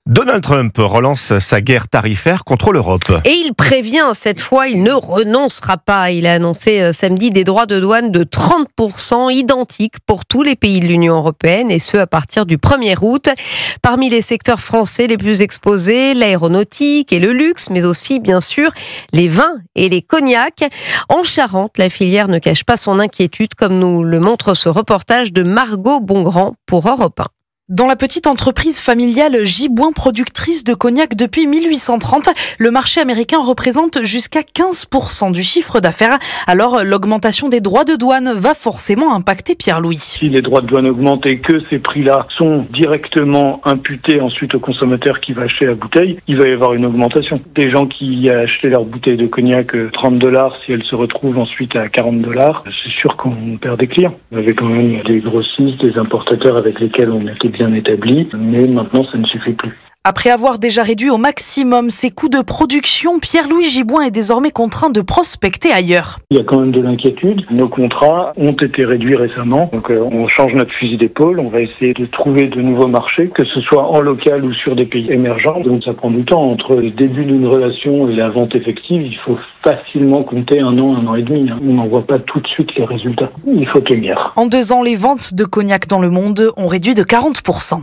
Donald Trump relance sa guerre tarifaire contre l'Europe. Et il prévient, cette fois, il ne renoncera pas. Il a annoncé samedi des droits de douane de 30% identiques pour tous les pays de l'Union européenne, et ce à partir du 1er août. Parmi les secteurs français les plus exposés, l'aéronautique et le luxe, mais aussi, bien sûr, les vins et les cognacs. En Charente, la filière ne cache pas son inquiétude, comme nous le montre ce reportage de Margot Bongrand pour Europe 1. Dans la petite entreprise familiale Giboin, productrice de cognac depuis 1830, le marché américain représente jusqu'à 15% du chiffre d'affaires. Alors, l'augmentation des droits de douane va forcément impacter Pierre-Louis. Si les droits de douane augmentent et que ces prix-là sont directement imputés ensuite au consommateur qui va acheter la bouteille, il va y avoir une augmentation. Des gens qui ont acheté leur bouteille de cognac $30, si elle se retrouve ensuite à $40, c'est sûr qu'on perd des clients. On avait quand même des grossistes, des importateurs avec lesquels on était bien établi, mais maintenant ça ne suffit plus. Après avoir déjà réduit au maximum ses coûts de production, Pierre-Louis Giboin est désormais contraint de prospecter ailleurs. Il y a quand même de l'inquiétude. Nos contrats ont été réduits récemment, donc on change notre fusil d'épaule. On va essayer de trouver de nouveaux marchés, que ce soit en local ou sur des pays émergents. Donc ça prend du temps. Entre le début d'une relation et la vente effective, il faut facilement compter 1 an et demi. On n'en voit pas tout de suite les résultats. Il faut tenir. En 2 ans, les ventes de cognac dans le monde ont réduit de 40%.